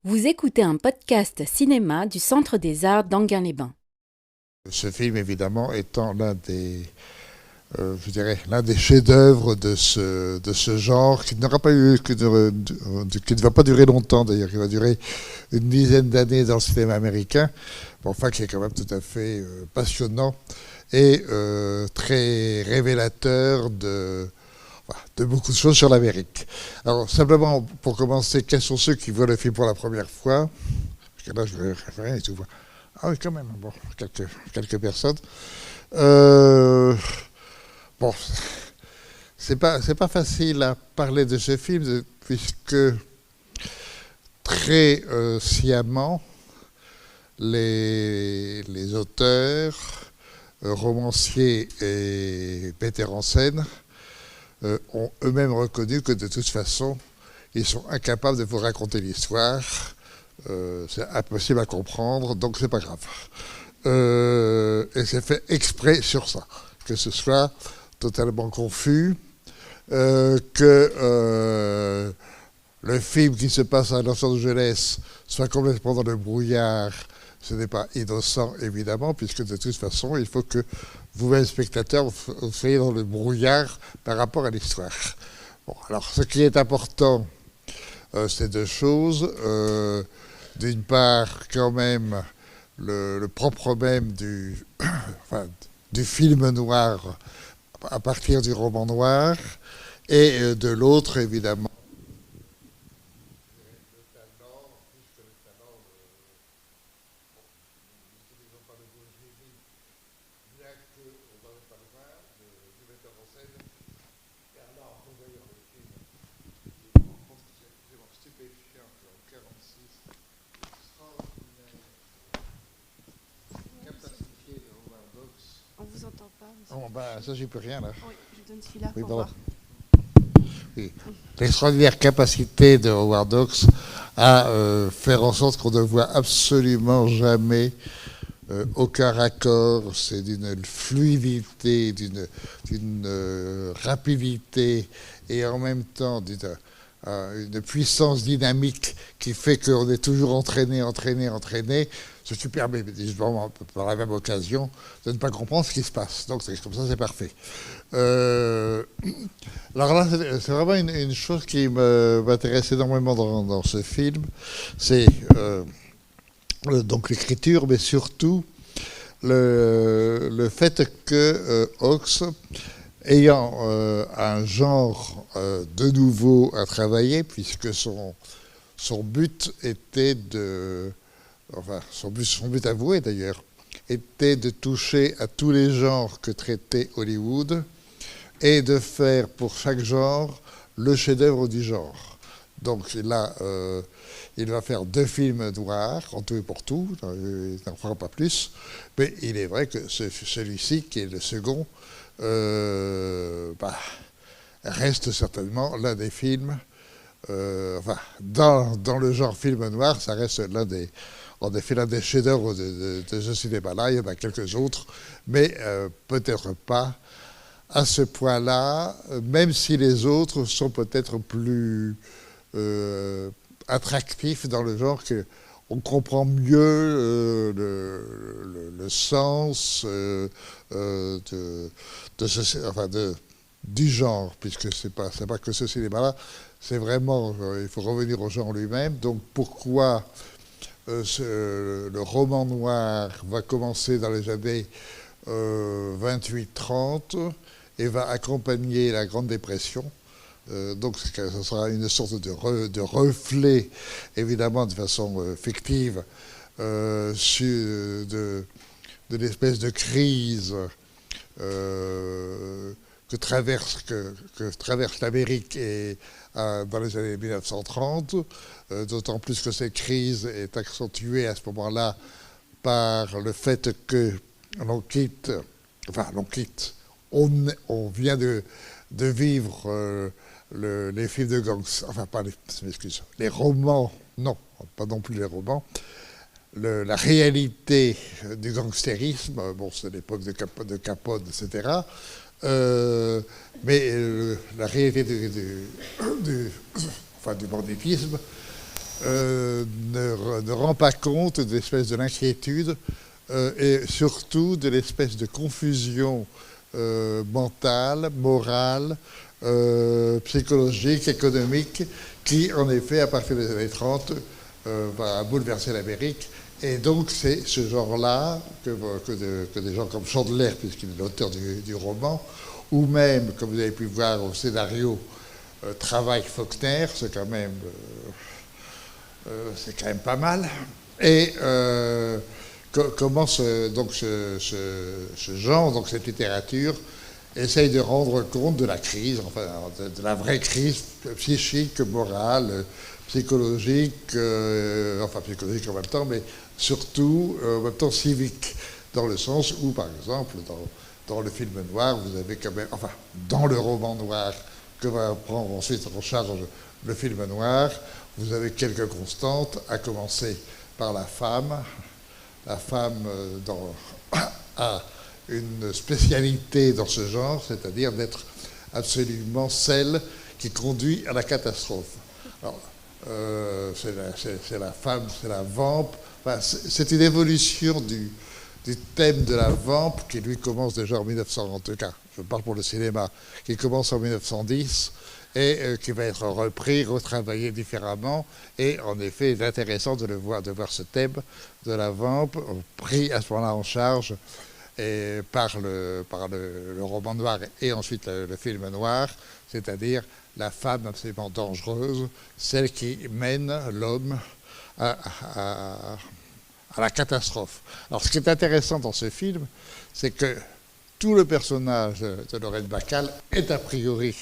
Vous écoutez un podcast cinéma du Centre des Arts d'Anguin-les-Bains. Ce film, évidemment, étant je dirais, l'un des chefs-d'œuvre de ce genre, qui n'aura pas eu, qui ne va pas durer longtemps d'ailleurs, qui va durer une dizaine d'années dans le cinéma américain, bon, enfin, qui est quand même tout à fait passionnant et très révélateur de beaucoup de choses sur l'Amérique. Alors, simplement, pour commencer, quels sont ceux qui voient le film pour la première fois? Parce que là, je vais rien et tout. Ah oui, quand même, bon, quelques personnes. Euh, bon, c'est pas facile à parler de ce film, puisque très sciemment, les auteurs, romanciers et metteurs en scène ont eux-mêmes reconnu que de toute façon, ils sont incapables de vous raconter l'histoire. C'est impossible à comprendre, donc c'est pas grave. Et c'est fait exprès sur ça, que ce soit totalement confus, que le film qui se passe à Los Angeles soit complètement dans le brouillard. Ce n'est pas innocent, évidemment, puisque de toute façon, il faut que vous-même, spectateurs, vous soyez dans le brouillard par rapport à l'histoire. Bon, alors, ce qui est important, c'est deux choses. D'une part, quand même, le propre même enfin, du film noir à partir du roman noir, et de l'autre, évidemment, On vous entend pas, monsieur. oh, bah, ça, j'y peux rien, là. Oui, je donne celui-là Oui, pour pardon. voir. Oui. L'extraordinaire capacité de Howard Hawks à faire en sorte qu'on ne voit absolument jamais aucun raccord. C'est d'une fluidité, d'une rapidité et en même temps une puissance dynamique qui fait qu'on est toujours entraîné, ce qui permet, justement, par la même occasion, de ne pas comprendre ce qui se passe. Donc c'est comme ça, c'est parfait. Euh, alors là, c'est vraiment une chose qui m'intéresse énormément dans ce film, c'est donc l'écriture, mais surtout le fait que Hawks, ayant un genre de nouveau à travailler, puisque son but était enfin son but avoué d'ailleurs, était de toucher à tous les genres que traitait Hollywood et de faire pour chaque genre le chef-d'œuvre du genre. Donc là, il va faire 2 films noirs, en tout et pour tout, il n'en fera pas plus, mais il est vrai que celui-ci, qui est le second, reste certainement l'un des films, dans le genre film noir, ça reste en effet l'un des chefs-d'œuvre de ce cinéma-là. Il y en a quelques autres, mais peut-être pas à ce point-là, même si les autres sont peut-être plus attractifs dans le genre qu'on comprend mieux le sens du genre, puisque c'est pas que ce cinéma-là, c'est vraiment, il faut revenir au genre lui-même. Donc pourquoi le roman noir va commencer dans les années 28-30 et va accompagner la Grande Dépression. Donc ce sera une sorte de reflet, évidemment de façon fictive, de l'espèce de crise que traverse l'Amérique dans les années 1930, d'autant plus que cette crise est accentuée à ce moment-là par le fait que l'on quitte, on vient de vivre les films de gangsters, enfin pas les romans, non, pas non plus les romans, la réalité du gangstérisme, bon c'est l'époque de Capone, etc., mais la réalité du banditisme ne rend pas compte de l'espèce de l'inquiétude et surtout de l'espèce de confusion mentale, morale, psychologique, économique, qui, en effet, à partir des années 30, va bouleverser l'Amérique. Et donc, c'est ce genre-là que des gens comme Chandler, puisqu'il est l'auteur du roman, ou même, comme vous avez pu voir au scénario, travaille Faulkner, c'est quand même pas mal. Et comment donc ce genre, donc cette littérature, essaye de rendre compte de la crise, enfin de la vraie crise psychique, morale, psychologique, enfin psychologique en même temps, mais surtout en même temps civique, dans le sens où, par exemple, dans le film noir, vous avez quand même, enfin, dans le roman noir que va prendre ensuite en charge le film noir, vous avez quelques constantes, à commencer par la femme. La femme a une spécialité dans ce genre, c'est-à-dire d'être absolument celle qui conduit à la catastrophe. Alors, c'est la femme, c'est la vampe. Enfin, c'est une évolution du thème de la vampe qui lui commence déjà en 1900, en tout cas, je parle pour le cinéma, qui commence en 1910 et qui va être repris, retravaillé différemment. Et en effet, il est intéressant de voir ce thème de la vampe pris à ce moment-là en charge et par le roman noir et ensuite le film noir, c'est-à-dire la femme absolument dangereuse, celle qui mène l'homme à la catastrophe. Alors, ce qui est intéressant dans ce film, c'est que tout le personnage de Lorraine Bacall est a priori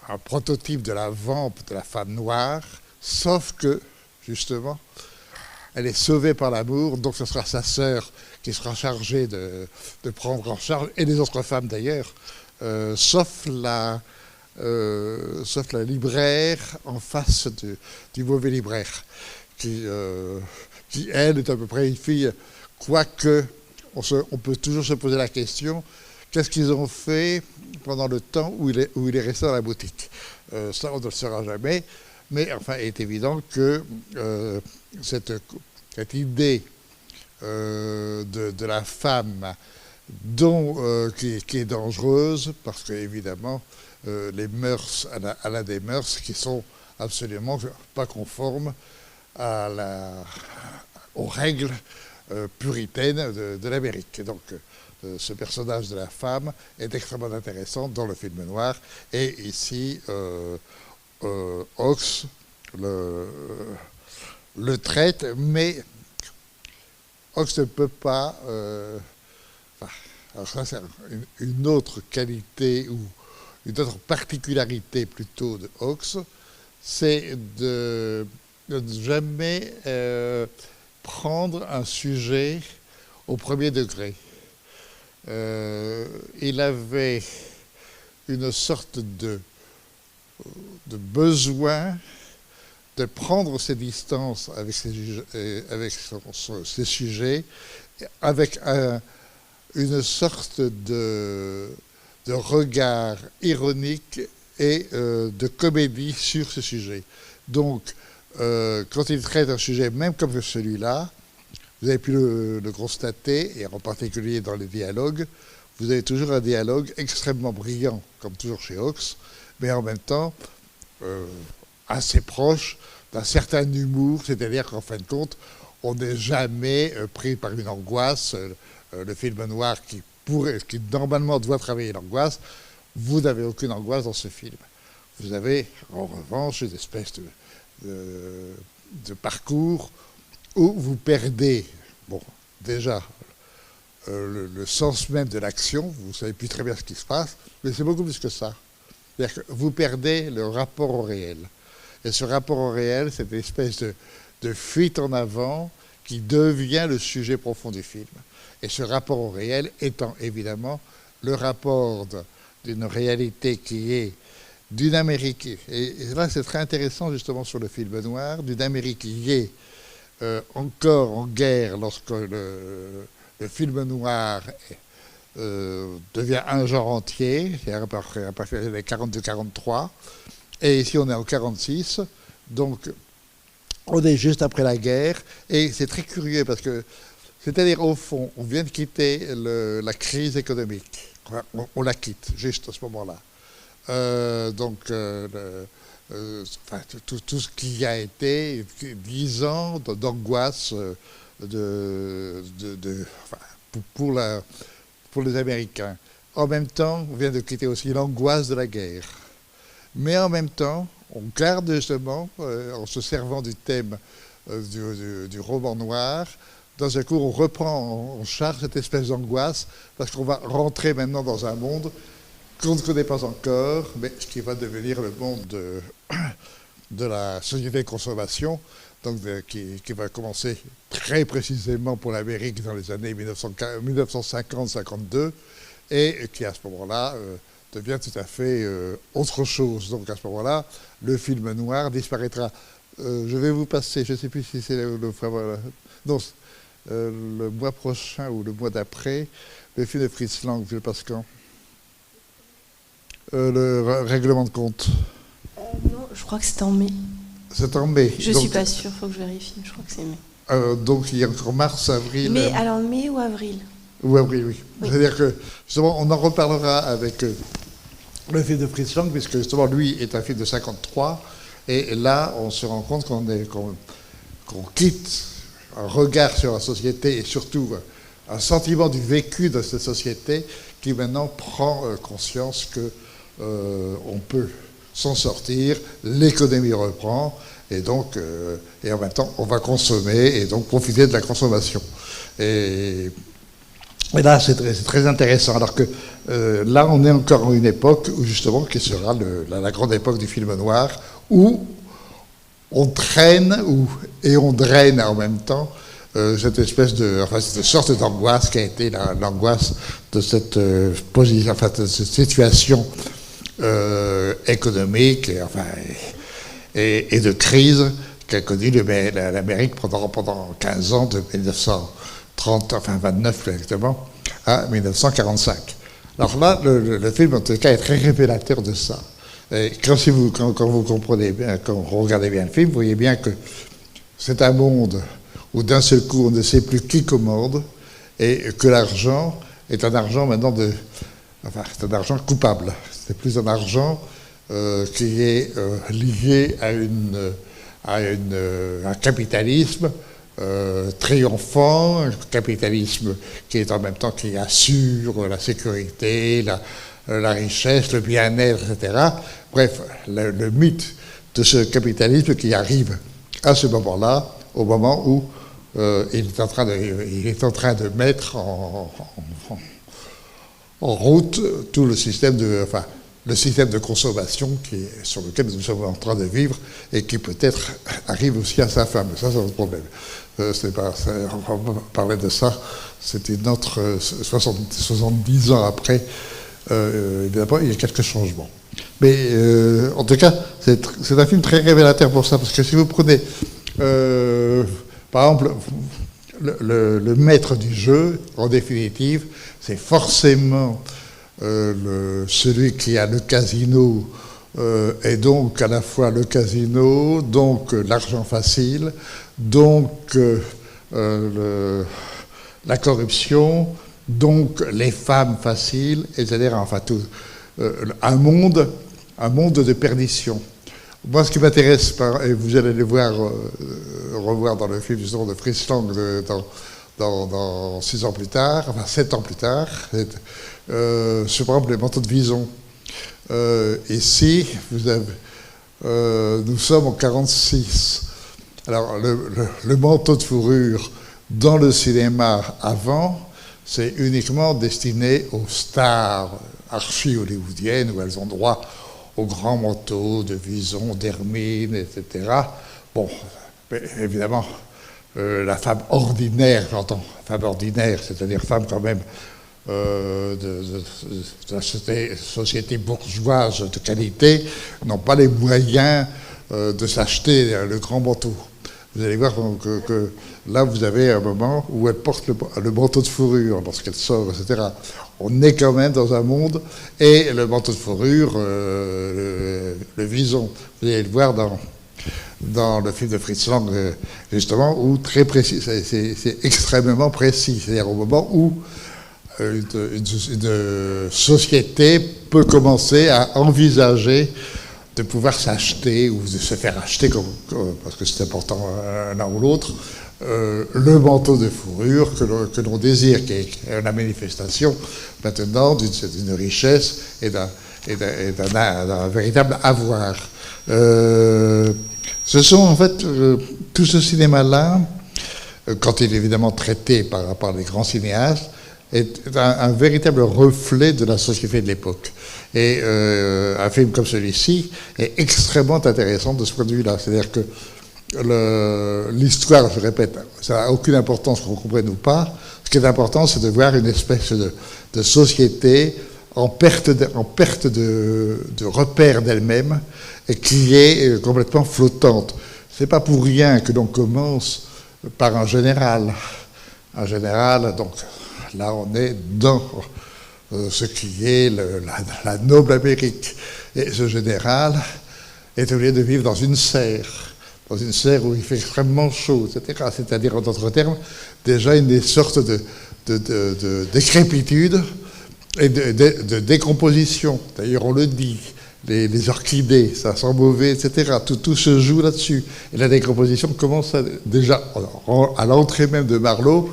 un prototype de la vampe, de la femme noire, sauf que, justement, elle est sauvée par l'amour, donc ce sera sa sœur qui sera chargée de prendre en charge, et les autres femmes d'ailleurs, sauf la libraire en face du mauvais libraire, qui elle, est à peu près une fille, quoique on peut toujours se poser la question, qu'est-ce qu'ils ont fait pendant le temps où il est resté dans la boutique? Ça, on ne le saura jamais, mais enfin, il est évident que cette idée de la femme qui est dangereuse, parce qu'évidemment, les mœurs, elle a des mœurs qui sont absolument pas conformes aux règles puritaines de l'Amérique. Donc, ce personnage de la femme est extrêmement intéressant dans le film noir. Et ici, Hawks le traite, mais Hawks ne peut pas... alors ça, c'est une autre qualité ou une autre particularité plutôt de Hawks, c'est de ne jamais prendre un sujet au premier degré. Il avait une sorte de besoin de prendre ses distances avec ses sujets, avec une sorte de regard ironique et de comédie sur ce sujet. Donc, quand il traite un sujet, même comme celui-là, vous avez pu le constater, et en particulier dans les dialogues, vous avez toujours un dialogue extrêmement brillant, comme toujours chez Hawks, mais en même temps assez proche d'un certain humour, c'est-à-dire qu'en fin de compte, on n'est jamais pris par une angoisse. Le film noir qui normalement doit travailler l'angoisse, vous n'avez aucune angoisse dans ce film. Vous avez en revanche une espèce de parcours où vous perdez, bon, déjà, le sens même de l'action, vous ne savez plus très bien ce qui se passe, mais c'est beaucoup plus que ça. C'est-à-dire que vous perdez le rapport au réel. Et ce rapport au réel, c'est une espèce de fuite en avant qui devient le sujet profond du film. Et ce rapport au réel étant évidemment le rapport d'une réalité qui est d'une Amérique, et là c'est très intéressant justement sur le film noir, d'une Amérique qui est encore en guerre lorsque le film noir devient un genre entier, c'est à partir des 42-43, et ici on est en 46, Donc, on est juste après la guerre, et c'est très curieux parce que, c'est-à-dire au fond, on vient de quitter la crise économique. Enfin, on la quitte juste à ce moment-là. Enfin, tout ce qui a été 10 ans d'angoisse enfin, pour les Américains. En même temps, on vient de quitter aussi l'angoisse de la guerre. Mais en même temps, on garde justement, en se servant du thème du roman noir, dans un coup, on reprend en charge cette espèce d'angoisse, parce qu'on va rentrer maintenant dans un monde qu'on ne connaît pas encore, mais qui va devenir le monde de la société de consommation, donc qui va commencer très précisément pour l'Amérique dans les années 1950-52, et qui à ce moment-là devient tout à fait autre chose. Donc à ce moment-là, le film noir disparaîtra. Je vais vous passer, je ne sais plus si c'est le mois prochain ou le mois d'après, le film de Fritz Lang, je le passe quand le règlement de compte. Non, je crois que c'est en mai. C'est en mai. Je ne suis pas sûre, il faut que je vérifie. Je crois que c'est mai. Donc il y a encore mars, avril. Mais alors mai ou avril? Ou avril, oui. C'est-à-dire que justement, on en reparlera avec le film de Fritz Lang, puisque justement lui est un film de 53, et là on se rend compte qu'on quitte un regard sur la société et surtout un sentiment du vécu de cette société qui maintenant prend conscience que on peut s'en sortir, l'économie reprend, et donc et en même temps on va consommer et donc profiter de la consommation. Et là c'est très intéressant, alors que là on est encore à une époque où justement qui sera la grande époque du film noir, où on traîne et on draine en même temps cette espèce cette sorte d'angoisse qui a été l'angoisse de cette position, enfin, de cette situation économique et de crise qu'a connue l'Amérique pendant 15 ans, de 1930, enfin 29 exactement, à 1945. Alors là, le film en tout cas est très révélateur de ça. Et quand vous comprenez bien, quand vous regardez bien le film, vous voyez bien que c'est un monde où d'un seul coup on ne sait plus qui commande, et que l'argent est un argent maintenant c'est un argent coupable. C'est plus un argent qui est lié à un capitalisme triomphant, un capitalisme qui est en même temps qui assure la sécurité, la richesse, le bien-être, etc. Bref, le mythe de ce capitalisme qui arrive à ce moment-là, au moment où il est en train de mettre en route tout le système de consommation sur lequel nous sommes en train de vivre et qui peut-être arrive aussi à sa fin. Mais ça, c'est un problème. On va parler de ça. C'est une autre 70 ans après. Évidemment, il y a quelques changements. Mais en tout cas, c'est un film très révélateur pour ça, parce que si vous prenez, par exemple, le maître du jeu, en définitive, c'est forcément celui qui a le casino, et donc à la fois le casino, donc l'argent facile, donc la corruption, donc les femmes faciles, etc. Enfin, tout un monde de perdition. Moi, ce qui m'intéresse, et vous allez le revoir dans le film justement de Fritz Lang dans 6 ans plus tard, enfin 7 ans plus tard, c'est par exemple les manteaux de Vison. Ici, nous sommes en 1946. Alors, le manteau de fourrure dans le cinéma avant, c'est uniquement destiné aux stars archi-hollywoodiennes où elles ont droit aux grands manteaux de Vison, d'Hermine, etc. Bon, évidemment, la femme ordinaire, j'entends, femme ordinaire, c'est-à-dire femme quand même de la société bourgeoise de qualité, n'ont pas les moyens de s'acheter le grand manteau. Vous allez voir que là, vous avez un moment où elle porte le manteau de fourrure lorsqu'elle sort, etc. On est quand même dans un monde, et le manteau de fourrure, le Vison, vous allez le voir dans le film de Fritz Lang, justement, où très précis, c'est extrêmement précis. C'est-à-dire au moment où une société peut commencer à envisager de pouvoir s'acheter ou de se faire acheter, parce que c'est important l'un ou l'autre, le manteau de fourrure que l'on désire, qui est la manifestation maintenant d'une richesse et d'un véritable avoir. Ce sont en fait tout ce cinéma-là, quand il est évidemment traité par les grands cinéastes, est un véritable reflet de la société de l'époque. Et un film comme celui-ci est extrêmement intéressant de ce point de vue-là. C'est-à-dire que l'histoire, je répète, ça n'a aucune importance qu'on comprenne ou pas. Ce qui est important, c'est de voir une espèce de société en perte de repère d'elle-même et qui est complètement flottante. C'est pas pour rien que l'on commence par un général. Un général, donc là on est dans ce qui est la noble Amérique. Et ce général est obligé de vivre dans une serre où il fait extrêmement chaud, etc. C'est-à-dire, en d'autres termes, déjà une sorte de décrépitude et de décomposition. D'ailleurs, on le dit, les orchidées, ça sent mauvais, etc. Tout se joue là-dessus. Et la décomposition commence déjà à l'entrée même de Marlowe,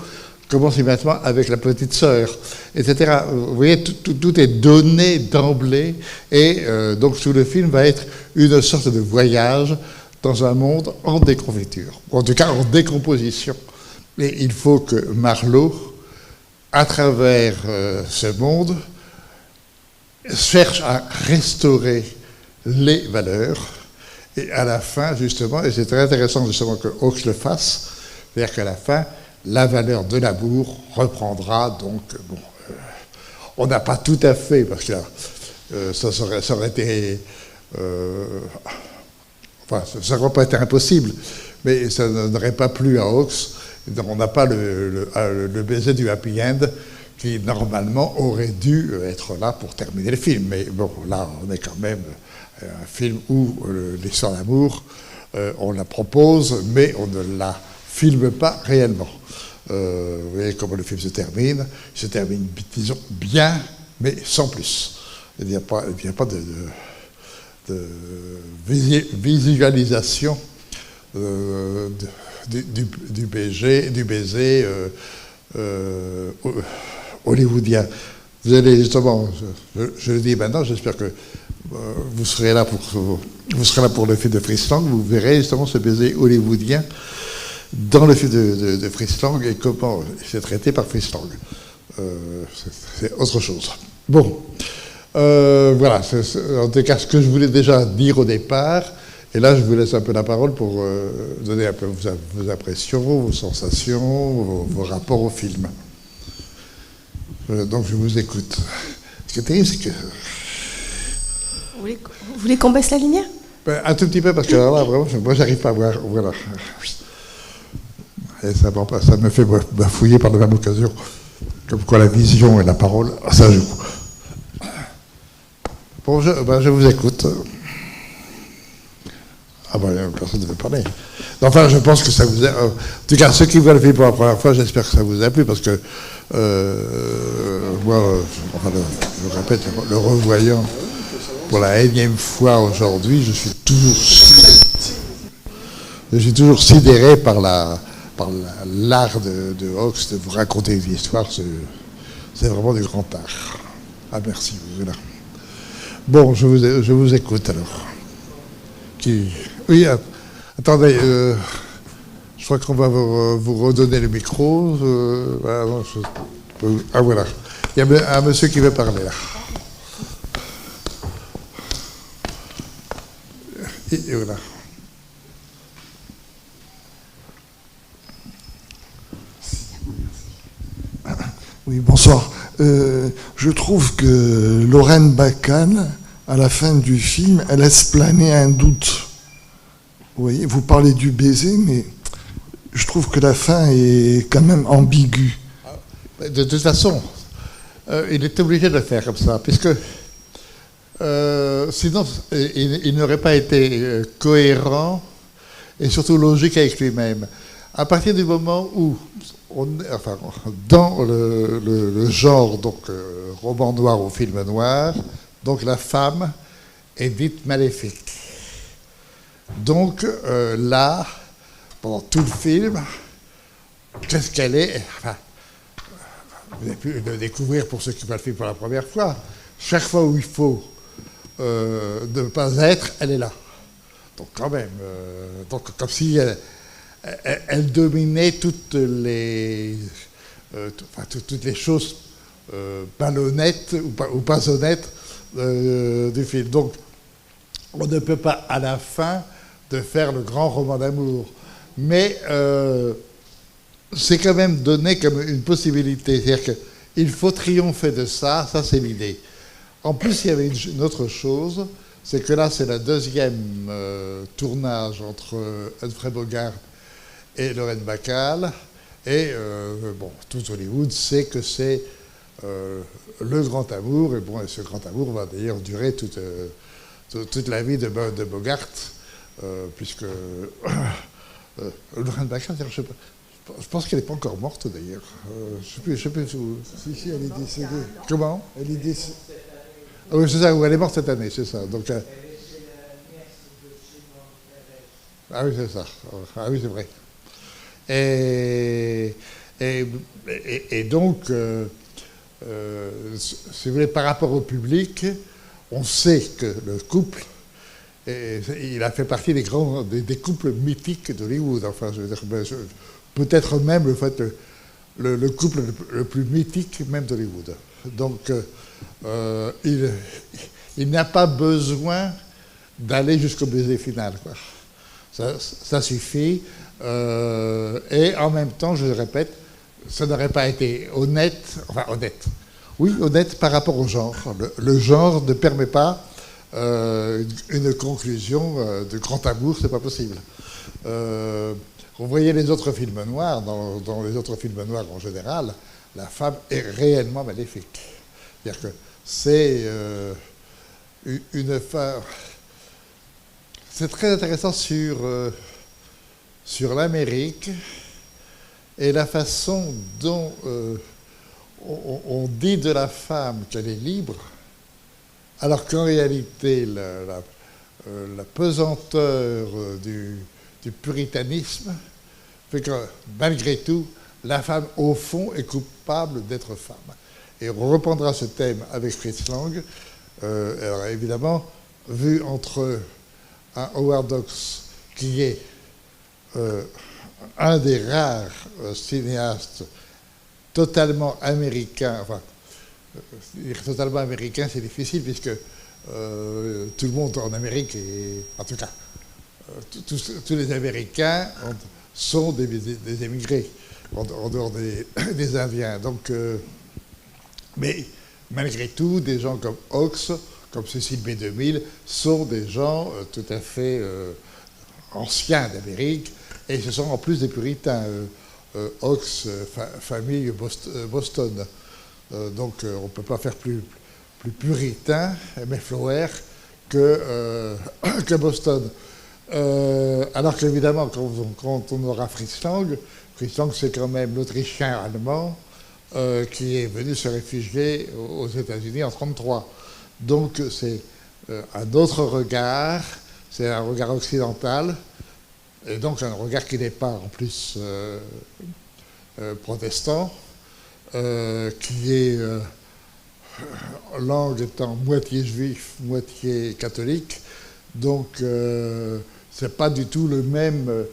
commence immédiatement avec la petite sœur, etc. Vous voyez, tout est donné d'emblée, et donc tout le film va être une sorte de voyage dans un monde en déconfiture, ou en tout cas en décomposition. Et il faut que Marlowe, à travers ce monde, cherche à restaurer les valeurs, et à la fin, justement, et c'est très intéressant justement que Hawks le fasse, c'est-à-dire qu'à la fin, la valeur de l'amour reprendra, donc, bon, on n'a pas tout à fait, parce que ça aurait été... enfin, ça n'aurait pas été impossible, mais ça n'aurait pas plu à Hawks. Donc on n'a pas le baiser du happy end qui, normalement, aurait dû être là pour terminer le film. Mais bon, là, on est quand même un film où l'histoire d'amour, on la propose, mais on ne la filme pas réellement. Vous voyez comment le film se termine. Il se termine, disons, bien, mais sans plus. Il n'y a pas de visualisation du baiser hollywoodien. Vous allez justement, je le dis maintenant, j'espère que vous serez là pour le film de Fritz Lang, vous verrez justement ce baiser hollywoodien dans le film de Fritz Lang et comment c'est traité par Fritz Lang. C'est autre chose. Bon, voilà, c'est en tout cas ce que je voulais déjà dire au départ. Et là, je vous laisse un peu la parole pour donner un peu vos impressions, vos sensations, vos rapports au film. Donc, je vous écoute. Ce qui est terrible, c'est que... Vous voulez qu'on baisse la lumière ? Ben, un tout petit peu, parce que là, vraiment, moi, j'arrive pas à voir. Voilà. Et ça me fait bafouiller par la même occasion. Comme quoi la vision et la parole, ça joue. Bon, je vous écoute. Ah ben, personne ne veut parler. Enfin, je pense que ça vous a... en tout cas, ceux qui voient le film pour la première fois, j'espère que ça vous a plu, parce que moi, je répète, le revoyant pour la énième fois aujourd'hui, je suis toujours sidéré par l'art de Hawks de vous raconter une histoire. C'est vraiment du grand art. Ah, merci. Voilà. Bon, je vous écoute alors. Oui, attendez, je crois qu'on va vous redonner le micro. Voilà. Il y a un monsieur qui veut parler là. Et voilà. Oui, bonsoir. Je trouve que Lorraine Bacall, à la fin du film, elle laisse planer un doute. Vous voyez, vous parlez du baiser, mais je trouve que la fin est quand même ambiguë. De toute façon, il est obligé de le faire comme ça, puisque sinon, il n'aurait pas été cohérent et surtout logique avec lui-même. À partir du moment où, dans le genre donc, roman noir ou film noir, donc la femme est dite maléfique. Donc là, pendant tout le film, qu'est-ce qu'elle est? Enfin, vous avez pu le découvrir pour ceux qui voient le film pour la première fois. Chaque fois où il faut ne pas être, elle est là. Donc quand même, donc comme si elle dominait toutes les choses malhonnêtes ou pas honnêtes du film. Donc on ne peut pas à la fin de faire le grand roman d'amour, mais c'est quand même donné comme une possibilité. C'est-à-dire qu'il faut triompher de ça, ça c'est l'idée. En plus, il y avait une autre chose, c'est que là, c'est le deuxième tournage entre Humphrey Bogart et Lauren Bacall. Et bon, tout Hollywood sait que c'est le grand amour. Et bon, et ce grand amour va d'ailleurs durer toute la vie de Bogart, puisque Lauren Bacall, je pense qu'elle n'est pas encore morte d'ailleurs. Je ne sais plus Si, elle est décédée. Comment? Elle est décédée. Ah oui, c'est ça, elle est morte cette année, c'est ça. Donc, ah oui, c'est ça. Ah oui, c'est vrai. Et donc, si vous voulez, par rapport au public, on sait que le couple, il a fait partie des couples mythiques d'Hollywood. Enfin, je veux dire, peut-être même le couple le plus mythique même d'Hollywood. Donc, il n'a pas besoin d'aller jusqu'au baiser final, quoi. Ça suffit. Et en même temps, je le répète, ça n'aurait pas été honnête, enfin honnête. Oui, honnête par rapport au genre. Le genre ne permet pas une conclusion de grand amour, c'est pas possible. Vous voyez les autres films noirs, dans les autres films noirs en général, la femme est réellement maléfique. C'est-à-dire que c'est une femme... C'est très intéressant sur l'Amérique et la façon dont on dit de la femme qu'elle est libre, alors qu'en réalité, la pesanteur du puritanisme fait que, malgré tout, la femme, au fond, est coupable d'être femme. Et on reprendra ce thème avec Fritz Lang. Alors évidemment, vu entre un Howard Hawks qui est un des rares cinéastes totalement américains, enfin, dire totalement américain, c'est difficile puisque tout le monde en Amérique, en tout cas, tous les Américains sont des émigrés, en dehors des Indiens. Donc, mais malgré tout, des gens comme Hawks, comme Cécile B2000, sont des gens tout à fait anciens d'Amérique, et ce sont en plus des puritains. Hawks, famille Boston. Donc on ne peut pas faire plus puritain, Mayflower, que Boston. Alors qu'évidemment, quand on aura Fritz Lang, c'est quand même l'Autrichien allemand qui est venu se réfugier aux États-Unis en 1933. Donc c'est un autre regard, c'est un regard occidental, et donc un regard qui n'est pas en plus protestant, qui est Lang étant moitié juif, moitié catholique, donc c'est pas du tout le même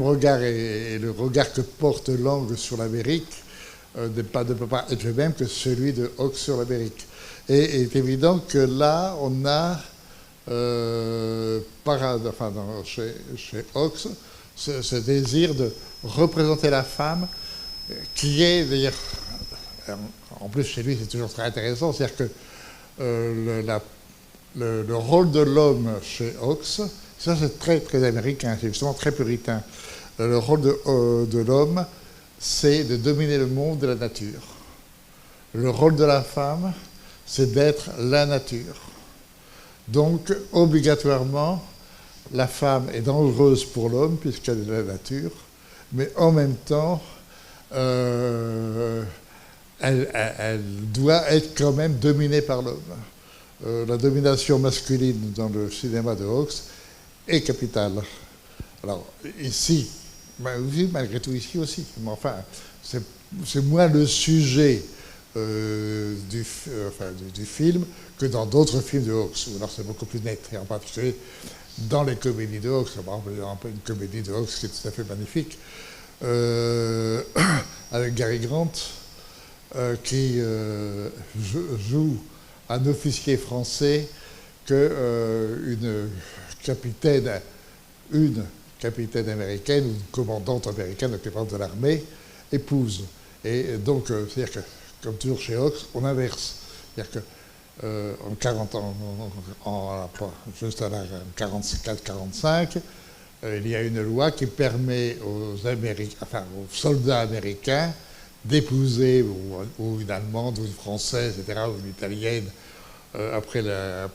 regard, et le regard que porte Lang sur l'Amérique ne peut pas être le même que celui de Hawks sur l'Amérique. Et il est évident que là, on a, chez Hawks, ce désir de représenter la femme, qui est, d'ailleurs, en plus chez lui c'est toujours très intéressant, c'est-à-dire que le rôle de l'homme chez Hawks, ça c'est très, très américain, c'est justement très puritain. Le rôle de l'homme, c'est de dominer le monde et la nature. Le rôle de la femme, c'est d'être la nature. Donc, obligatoirement, la femme est dangereuse pour l'homme, puisqu'elle est de la nature, mais en même temps, elle doit être quand même dominée par l'homme. La domination masculine dans le cinéma de Hawks est capitale. Alors, ici, malgré tout ici aussi, mais enfin, c'est moins le sujet du film que dans d'autres films de Hawks, où alors c'est beaucoup plus net, et en particulier dans les comédies de Hawks, par exemple une comédie de Hawks qui est tout à fait magnifique, avec Gary Grant, qui joue un officier français que une capitaine américaine ou une commandante américaine, occupante de l'armée, épouse. Et donc, c'est-à-dire que, comme toujours chez Hawks, on inverse. C'est-à-dire que en 40 ans, juste à la 44-45, il y a une loi qui permet aux soldats américains d'épouser ou une Allemande, ou une Française, etc., ou une Italienne, après la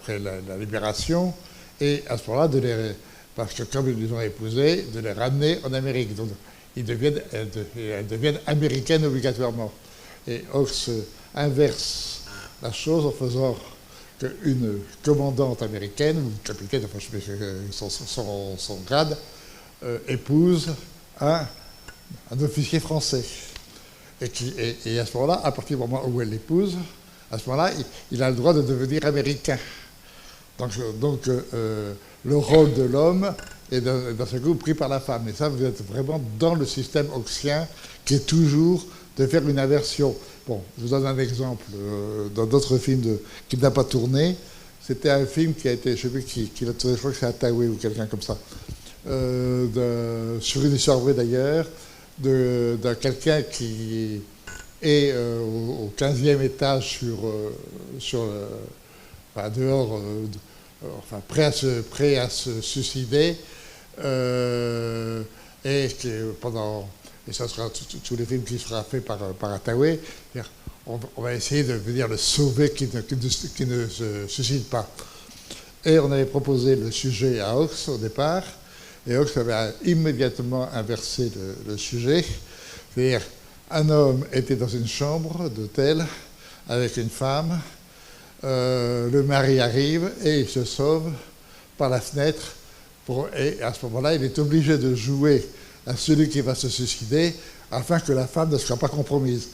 libération, et à ce moment-là, parce que comme ils les ont épousés, de les ramener en Amérique. Donc, elles deviennent américaines obligatoirement. Et Hawks inverse la chose en faisant qu'une commandante américaine, ou une capitaine, enfin je sais pas son grade, épouse un officier français. Et à ce moment-là, à partir du moment où elle l'épouse, à ce moment-là, il a le droit de devenir américain. Donc le rôle de l'homme est dans ce coup pris par la femme. Et ça, vous êtes vraiment dans le système hawksien qui est toujours de faire une inversion. Bon, je vous donne un exemple. Dans d'autres films qui n'a pas tourné, c'était un film qui a été, je ne sais plus qui l'a tourné, je crois que c'est Hathaway ou quelqu'un comme ça, sur une histoire vraie d'ailleurs, de quelqu'un qui est au 15e étage dehors, prêt à se suicider, et ça sera tous les films qui sera fait par Hathaway, on va essayer de venir le sauver, qui ne se suicide pas. Et on avait proposé le sujet à Hawks au départ, et Hawks avait immédiatement inversé le sujet. C'est-à-dire, un homme était dans une chambre d'hôtel avec une femme, le mari arrive et il se sauve par la fenêtre, et à ce moment-là, il est obligé de jouer à celui qui va se suicider afin que la femme ne soit pas compromise.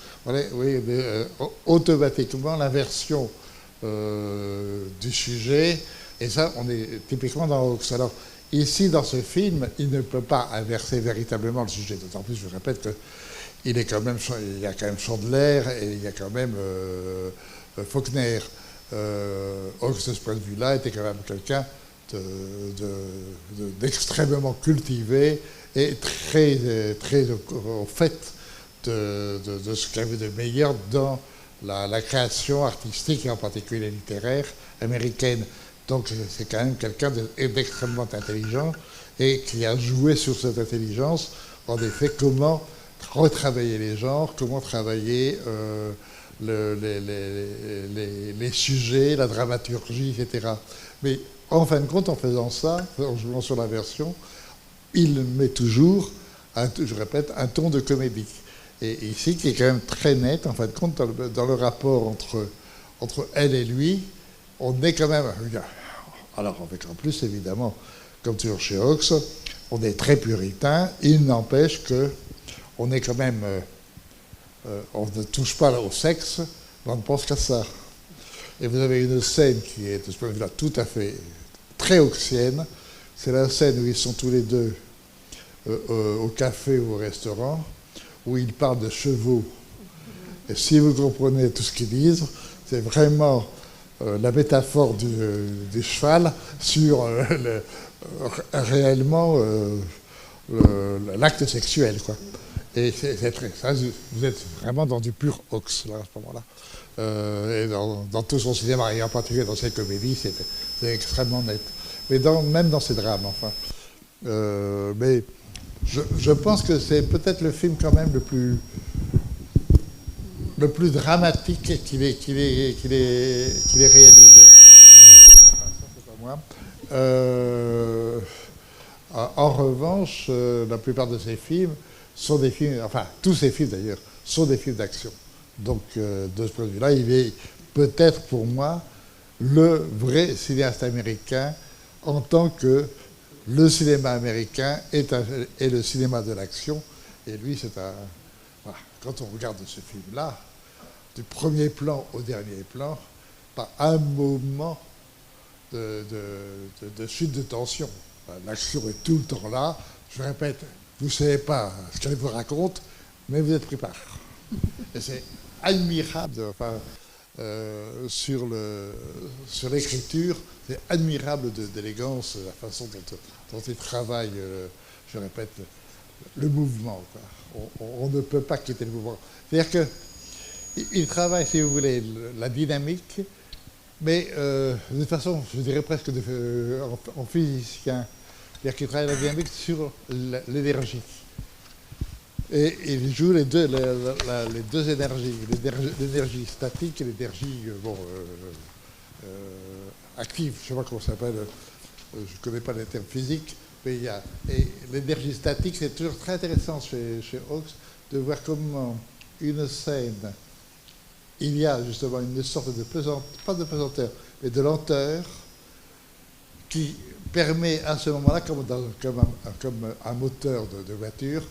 Automatiquement, l'inversion du sujet, et ça, on est typiquement dans Hawks. Alors, ici, dans ce film, il ne peut pas inverser véritablement le sujet. D'autant plus, je répète, qu'il y a quand même Chandler et il y a quand même Faulkner. Hawks, de ce point de vue-là, était quand même quelqu'un d'extrêmement cultivé et très au fait de ce qu'il y avait de meilleur dans la création artistique et en particulier littéraire américaine. Donc c'est quand même quelqu'un d'extrêmement intelligent et qui a joué sur cette intelligence, en effet, comment retravailler les genres, comment travailler les sujets, la dramaturgie, etc. Mais en fin de compte, en faisant ça, en jouant sur la version, il met toujours, je répète, un ton de comédie. Et ici, qui est quand même très net, en fin de compte, dans le rapport entre elle et lui, on est quand même... Alors, avec en plus, évidemment, comme toujours chez Hawks, on est très puritain. Il n'empêche qu'on est quand même... on ne touche pas au sexe, mais on ne pense qu'à ça. Et vous avez une scène qui est, de ce point de vue-là, tout à fait très hawksienne. C'est la scène où ils sont tous les deux au café ou au restaurant, où ils parlent de chevaux. Et si vous comprenez tout ce qu'ils disent, c'est vraiment la métaphore du cheval sur réellement l'acte sexuel, quoi. Et ça, vous êtes vraiment dans du pur Hawks, là, à ce moment-là. Et dans tout son cinéma, et en particulier dans ses comédies, c'est extrêmement net. Mais même dans ses drames, enfin. Mais je pense que c'est peut-être le film quand même le plus dramatique qu'il ait réalisé. Enfin, ça, c'est pas moi. En revanche, la plupart de ces films sont des films, enfin tous ces films d'ailleurs, sont des films d'action. Donc de ce point de vue-là, il est peut-être pour moi le vrai cinéaste américain en tant que le cinéma américain est le cinéma de l'action. Et lui, c'est un... Voilà. Quand on regarde ce film-là, du premier plan au dernier plan, pas un moment de chute de tension. L'action est tout le temps là. Je répète, vous ne savez pas ce qu'elle vous raconte, mais vous êtes pris par. Et c'est admirable, enfin, sur l'écriture, c'est admirable d'élégance, la façon dont il travaille, je répète, le mouvement, quoi. On ne peut pas quitter le mouvement. C'est-à-dire qu'il travaille, si vous voulez, la dynamique, mais de toute façon, je dirais presque en physicien. C'est-à-dire qu'il travaille la dynamique sur l'énergie. Et il joue les deux énergies, l'énergie statique et l'énergie active. Je ne sais pas comment ça s'appelle, je ne connais pas les termes physiques, mais il y a. Et l'énergie statique, c'est toujours très intéressant chez Hawks de voir comment une scène, il y a justement une sorte de pesanteur, pas de pesanteur, mais de lenteur qui permet à ce moment-là, comme un moteur de voiture,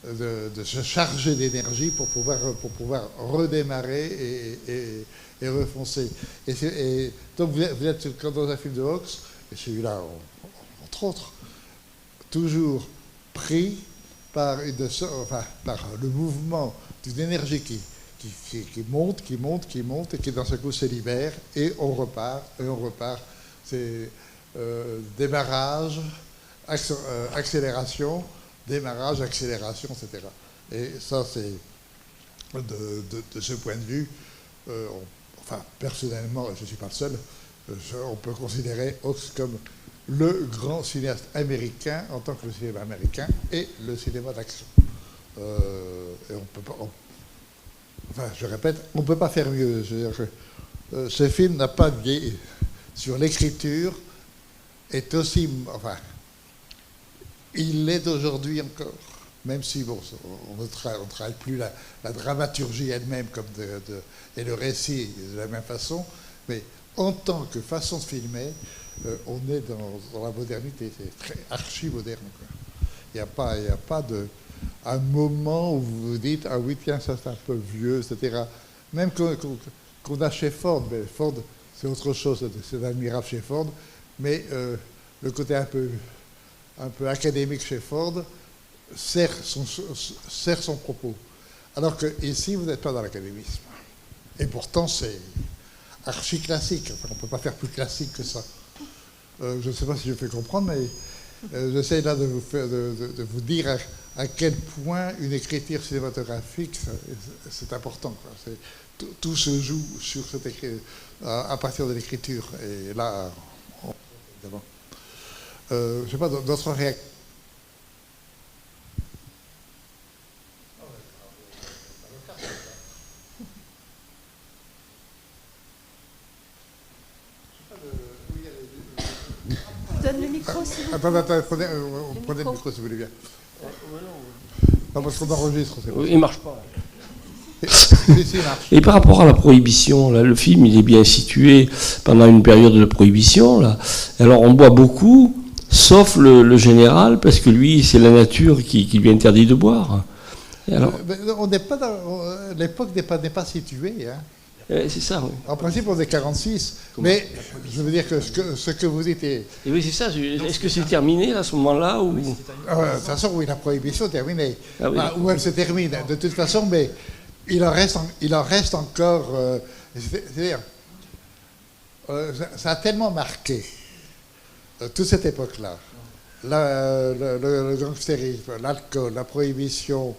de se charger d'énergie pour pouvoir redémarrer et refoncer. Et donc vous êtes comme dans un film de Hawks, et celui-là, entre autres, toujours pris par le mouvement d'une énergie qui monte, et qui d'un seul coup se libère, et on repart. C'est démarrage, accélération, démarrage, accélération, etc. Et ça, c'est de ce point de vue, personnellement, je ne suis pas le seul, on peut considérer Hawks comme le grand cinéaste américain en tant que le cinéma américain et le cinéma d'action. Et on peut pas, je répète, on ne peut pas faire mieux. Je veux dire que ce film n'a pas vieilli. Sur l'écriture, est aussi, il l'est aujourd'hui encore, même si on ne travaille plus la dramaturgie elle-même et le récit de la même façon, mais en tant que façon de filmer, on est dans la modernité, c'est très archi-moderne. Il n'y a pas un moment où vous vous dites « Ah oui, tiens, ça c'est un peu vieux », etc. Même qu'on a chez Ford, mais Ford, c'est autre chose, c'est admirable chez Ford, mais le côté un peu académique chez Ford sert son propos. Alors que ici, vous n'êtes pas dans l'académisme. Et pourtant, c'est archi-classique. On ne peut pas faire plus classique que ça. Je ne sais pas si je fais comprendre, mais j'essaie là de vous dire à quel point une écriture cinématographique, c'est important. Tout se joue sur à partir de l'écriture. Et là, évidemment. Je ne sais pas, d'autres réactions. Donne le micro, s'il vous plaît. Attendez, prenez le micro si vous voulez bien. Non, parce qu'on enregistre. Il ne marche pas. Il marche. Et par rapport à la prohibition, là, le film, il est bien situé pendant une période de prohibition. Là. Alors on boit beaucoup, sauf le général, parce que lui, c'est la nature qui lui interdit de boire. Et alors... on n'est pas l'époque n'est pas située. Hein. C'est ça, oui. En principe, on est 46, mais je veux dire que ce que vous dites est... Et oui, c'est ça. Est-ce que c'est terminé à ce moment-là ou... De toute façon, oui, la prohibition est terminée. Ah, oui. Où elle se termine, de toute façon, mais il en reste encore... c'est-à-dire, ça a tellement marqué toute cette époque-là. Le gangstérisme, l'alcool, la prohibition,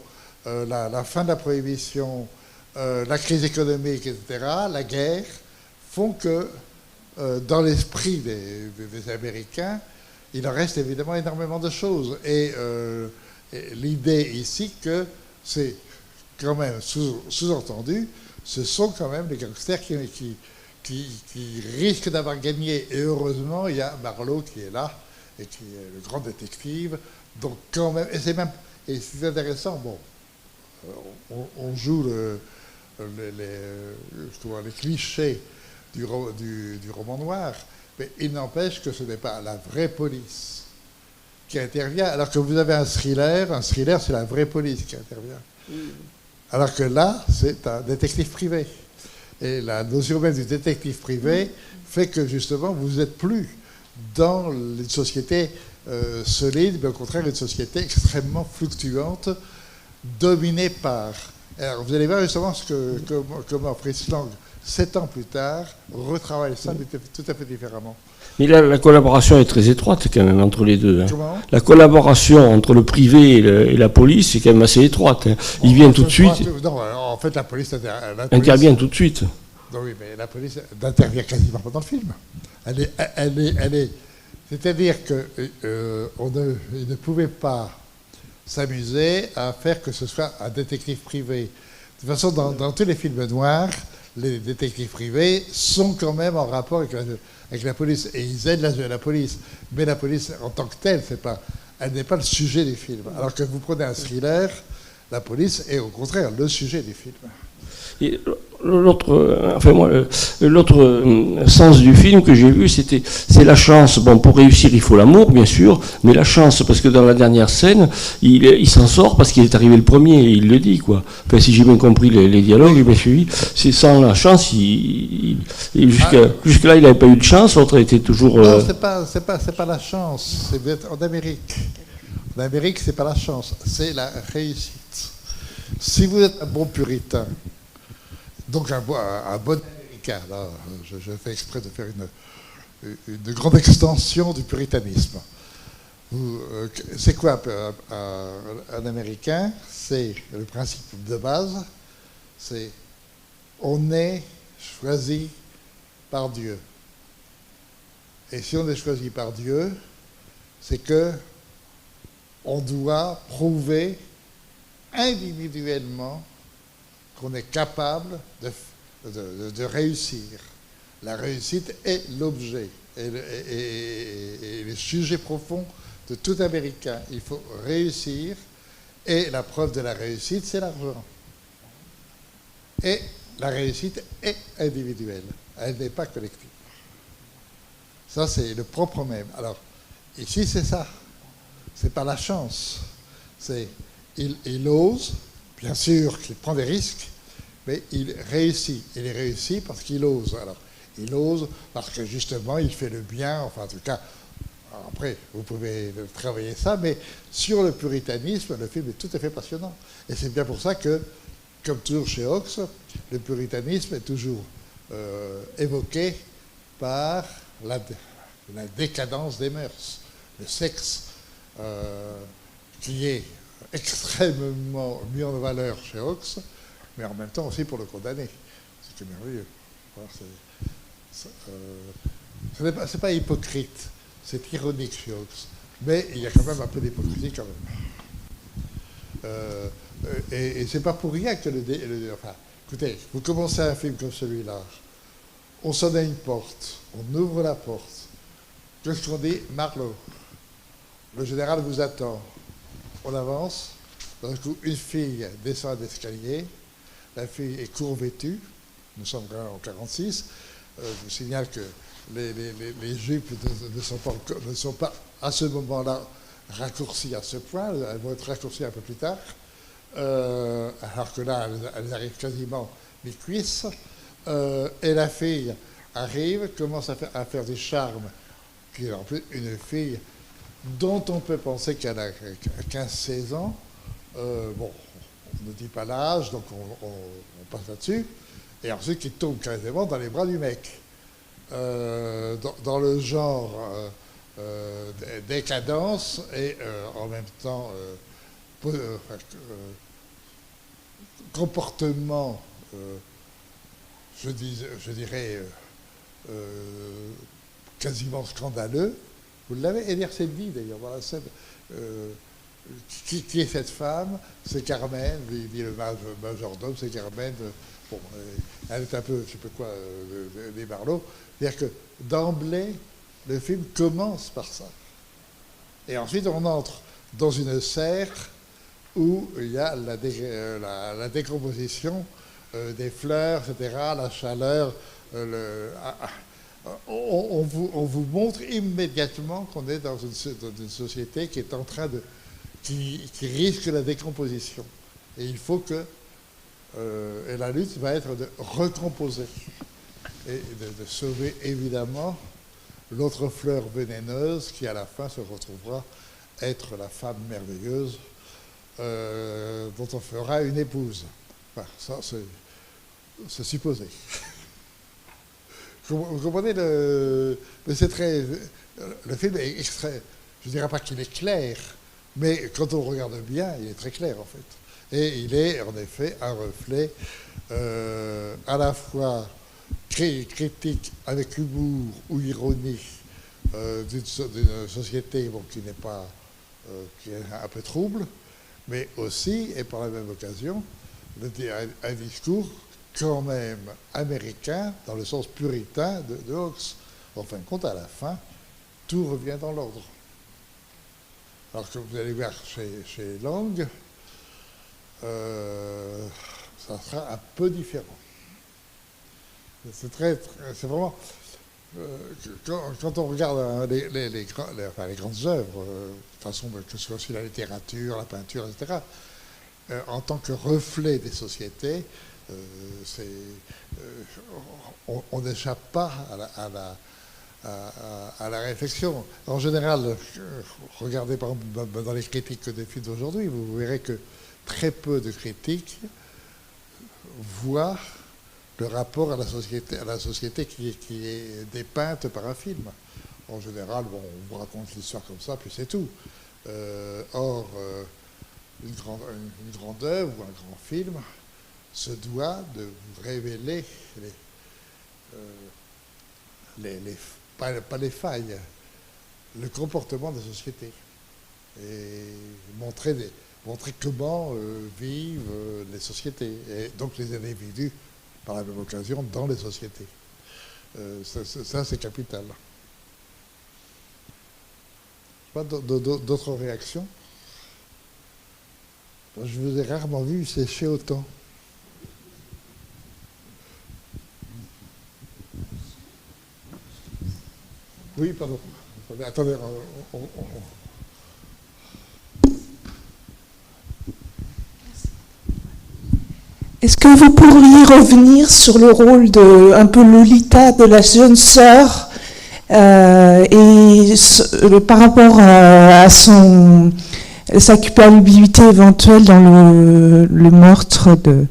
la fin de la prohibition... la crise économique, etc., la guerre, font que dans l'esprit des Américains, il en reste évidemment énormément de choses. Et l'idée ici que c'est quand même sous-entendu, ce sont quand même les gangsters qui risquent d'avoir gagné. Et heureusement, il y a Marlowe qui est là et qui est le grand détective. Donc quand même, et c'est intéressant. Bon, on joue les clichés du roman noir, mais il n'empêche que ce n'est pas la vraie police qui intervient, alors que vous avez un thriller, c'est la vraie police qui intervient. Alors que là, c'est un détective privé. Et la notion même du détective privé fait que justement, vous n'êtes plus dans une société solide, mais au contraire une société extrêmement fluctuante, dominée par... Alors vous allez voir justement comment Fritz Lang, 7 ans plus tard, retravaille ça tout à fait différemment. Mais là, la collaboration est très étroite quand même entre les deux. Hein. Comment ? La collaboration entre le privé et la police est quand même assez étroite. Hein. Ils viennent tout de suite. Non, en fait, la police intervient tout de suite. Non, oui, mais la police n'intervient quasiment pas dans le film. C'est-à-dire qu'ils ne pouvaient pas s'amuser à faire que ce soit un détective privé. De toute façon, dans tous les films noirs, les détectives privés sont quand même en rapport avec la police. Et ils aident la police. Mais la police, en tant que telle, elle n'est pas le sujet du film. Alors que vous prenez un thriller, la police est au contraire le sujet du film. Et l'autre sens du film que j'ai vu, c'est la chance. Bon, pour réussir, il faut l'amour, bien sûr, mais la chance, parce que dans la dernière scène, il s'en sort parce qu'il est arrivé le premier, et il le dit, quoi. Enfin, si j'ai bien compris les dialogues, bien suivi, c'est sans la chance, jusque-là, il n'avait pas eu de chance, l'autre était toujours... Non, c'est pas la chance, c'est d'être en Amérique. En Amérique, c'est pas la chance, c'est la réussite. Si vous êtes un bon puritain, donc un bon américain, là, je fais exprès de faire une grande extension du puritanisme. C'est quoi un américain? C'est le principe de base, c'est on est choisi par Dieu. Et si on est choisi par Dieu, c'est que on doit prouver individuellement qu'on est capable de réussir. La réussite est l'objet et le sujet profond de tout Américain. Il faut réussir et la preuve de la réussite, c'est l'argent. Et la réussite est individuelle, elle n'est pas collective. Ça, c'est le propre même. Alors, ici, c'est ça. C'est pas la chance. Il ose, bien sûr qu'il prend des risques, mais il réussit. Il réussit parce qu'il ose. Alors, il ose parce que justement, il fait le bien. Enfin, en tout cas, après, vous pouvez travailler ça, mais sur le puritanisme, le film est tout à fait passionnant. Et c'est bien pour ça que, comme toujours chez Hawks, le puritanisme est toujours évoqué par la décadence des mœurs, le sexe qui est extrêmement mis en valeur chez Hawks, mais en même temps aussi pour le condamner. C'est merveilleux. C'est pas hypocrite, c'est ironique chez Hawks, mais il y a quand même un peu d'hypocrisie quand même. Et c'est pas pour rien que enfin, écoutez, vous commencez un film comme celui-là, on sonne à une porte, on ouvre la porte. Qu'est-ce qu'on dit? Marlowe, le général vous attend. On avance. D'un coup, une fille descend l'escalier. La fille est court vêtue. Nous sommes en 1946. Je vous signale que les jupes ne sont pas à ce moment-là raccourcies à ce point. Elles vont être raccourcies un peu plus tard. Alors que là, elles arrivent quasiment mi-cuisses. Et la fille arrive, commence à faire du charme, qui est en plus une fille dont on peut penser qu'elle a 15-16 ans. Bon, on ne dit pas l'âge, donc on passe là-dessus. Et ensuite, qui tombe quasiment dans les bras du mec. Dans le genre décadence et en même temps comportement, je dirais, quasiment scandaleux. Vous l'avez, Eder Seddi d'ailleurs, voilà, qui est cette femme? C'est Carmen, dit le majordome, c'est Carmen. Bon, elle est un peu, je sais pas quoi, des Marlowe. C'est-à-dire que d'emblée, le film commence par ça. Et ensuite, on entre dans une serre où il y a la décomposition des fleurs, etc., la chaleur. On vous montre immédiatement qu'on est dans une société qui est en train de... qui risque la décomposition. Et il faut que... et la lutte va être de recomposer. Et de sauver, évidemment, l'autre fleur vénéneuse qui, à la fin, se retrouvera être la femme merveilleuse dont on fera une épouse. Enfin, ça, c'est supposé. Vous comprenez mais c'est très... Le film est extrait. Je ne dirais pas qu'il est clair, mais quand on le regarde bien, il est très clair, en fait. Et il est, en effet, un reflet à la fois critique avec humour ou ironie d'une société qui n'est pas... qui est un peu trouble, mais aussi, et par la même occasion, un discours quand même américain, dans le sens puritain de Hawks. En fin de compte, à la fin, tout revient dans l'ordre. Alors que vous allez voir chez Lang, ça sera un peu différent. C'est vraiment... quand on regarde les grandes œuvres, de façon que ce soit sur la littérature, la peinture, etc., en tant que reflet des sociétés, on n'échappe pas à la réflexion. En général, regardez par exemple dans les critiques des films d'aujourd'hui, vous verrez que très peu de critiques voient le rapport à la société qui est dépeinte par un film. En général, bon, on vous raconte l'histoire comme ça, puis c'est tout. Or, une grande œuvre ou un grand film se doit de vous révéler pas les failles, le comportement des sociétés. Et montrer comment vivent les sociétés, et donc les individus, par la même occasion, dans les sociétés. Ça c'est capital. Pas d'autres réactions? Je vous ai rarement vu sécher autant. Oui, pardon. Attendez. Est-ce que vous pourriez revenir sur le rôle de un peu Lolita, de la jeune sœur, et par rapport à sa culpabilité éventuelle dans le meurtre de...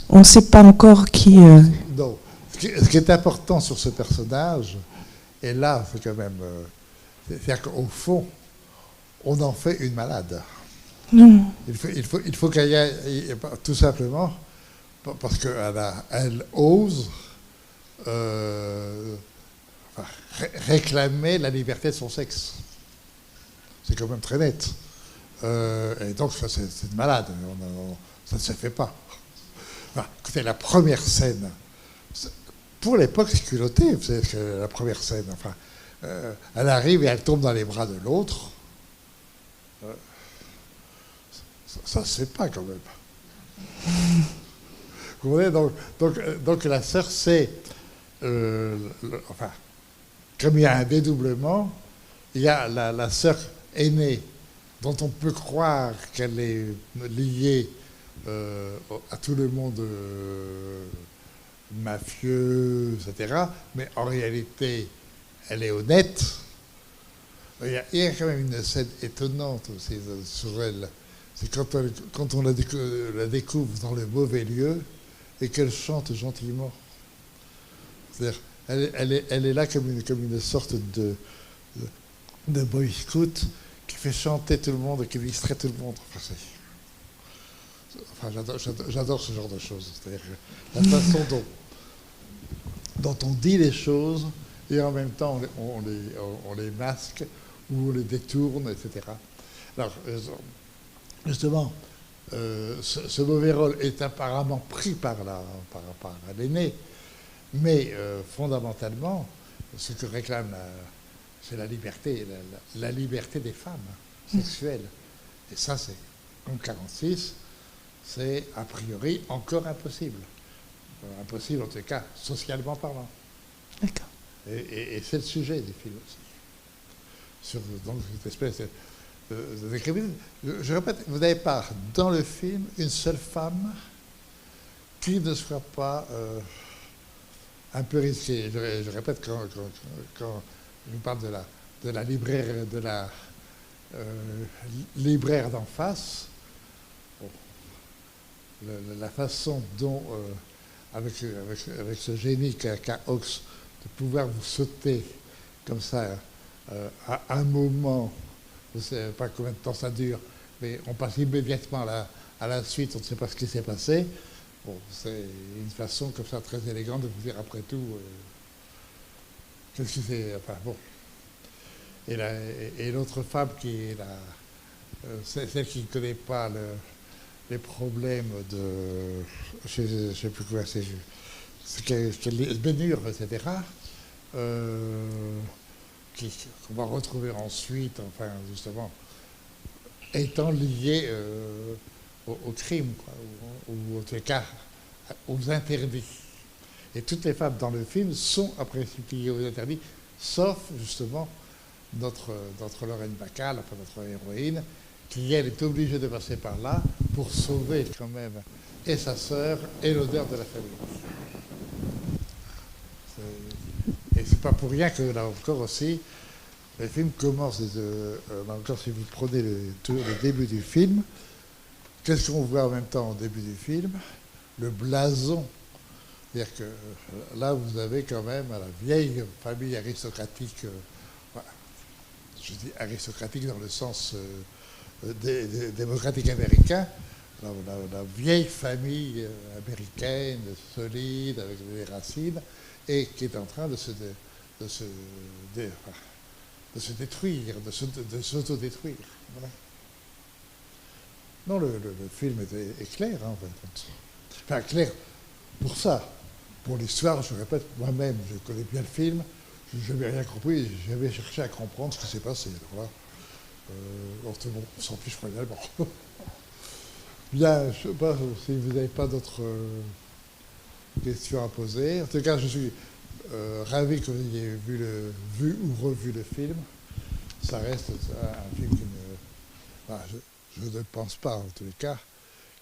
On ne sait pas encore qui... Non. Ce qui est important sur ce personnage, et là, c'est quand même... c'est-à-dire qu'au fond, on en fait une malade. Non. Il faut qu'elle y ait... Tout simplement, parce qu'elle ose réclamer la liberté de son sexe. C'est quand même très net. Et donc, ça, c'est une malade. Ça ne se fait pas. Enfin, écoutez, la première scène, pour l'époque, c'est culotté, vous savez, la première scène. Enfin, elle arrive et elle tombe dans les bras de l'autre. Ça ne se fait pas, quand même. Vous voyez, donc la sœur, c'est... enfin, comme il y a un dédoublement, il y a la sœur aînée, dont on peut croire qu'elle est liée à tout le monde mafieux, etc. Mais en réalité, elle est honnête. Il y a quand même une scène étonnante aussi sur elle. C'est quand on la découvre dans le mauvais lieu et qu'elle chante gentiment. C'est-à-dire, elle est là comme une sorte de boy scout qui fait chanter tout le monde et qui distrait tout le monde. Enfin, j'adore ce genre de choses. C'est-à-dire la façon dont on dit les choses et en même temps on les masque ou on les détourne, etc. Alors, justement, ce mauvais rôle est apparemment pris par l'aîné, mais fondamentalement, ce que réclame c'est la liberté, la liberté des femmes sexuelles. Et ça, c'est, en 1946, c'est a priori encore impossible. Impossible, en tout cas, socialement parlant. D'accord. Et c'est le sujet des films aussi. Sur donc, cette espèce de je répète, vous n'avez pas dans le film une seule femme qui ne soit pas un peu risquée. Je répète, quand je parle de la libraire d'en face, bon, la façon dont, avec ce génie qu'a Hawks, de pouvoir vous sauter comme ça à un moment, je ne sais pas combien de temps ça dure, mais on passe immédiatement à la suite, on ne sait pas ce qui s'est passé. Bon, c'est une façon comme ça très élégante de vous dire après tout qu'est-ce qui s'est... Enfin bon. Et l'autre femme qui est celle qui ne connaît pas les problèmes de... Je ne sais plus quoi, c'est les bénures, etc. Qu'on va retrouver ensuite, enfin, justement, étant lié au crime, quoi, ou en tout cas aux interdits. Et toutes les femmes dans le film sont à principe liées aux interdits, sauf justement notre Lorraine Bacall, enfin notre héroïne, qui elle est obligée de passer par là pour sauver quand même et sa sœur et l'honneur de la famille. Et c'est pas pour rien que là encore aussi, le film commence, là encore si vous prenez le début du film, qu'est-ce qu'on voit en même temps au début du film? Le blason. C'est-à-dire que là vous avez quand même la vieille famille aristocratique, je dis aristocratique dans le sens démocratique américain, la vieille famille américaine, solide, avec des racines, et qui est en train de se détruire, de s'autodétruire. Voilà. Non, le film est clair, hein, en fait. Enfin, clair pour ça. Pour l'histoire, je répète, moi-même, je connais bien le film, je n'avais rien compris, j'avais cherché à comprendre ce qui s'est passé. Alors là, bon, on s'en fiche finalement. Bien, je ne sais pas si vous n'avez pas d'autres questions à poser. En tout cas, je suis ravi que vous ayez vu ou revu le film. Ça reste un film qui je ne pense pas, en tous les cas,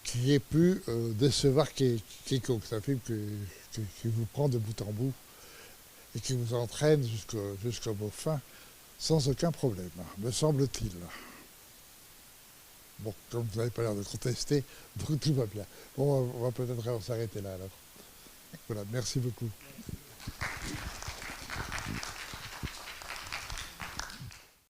qui ait pu décevoir quiconque. C'est un film qui vous prend de bout en bout et qui vous entraîne jusqu'au mot fin sans aucun problème, me semble-t-il. Bon, comme vous n'avez pas l'air de contester, donc tout va bien. Bon, on va peut-être s'arrêter là alors. Voilà, merci beaucoup.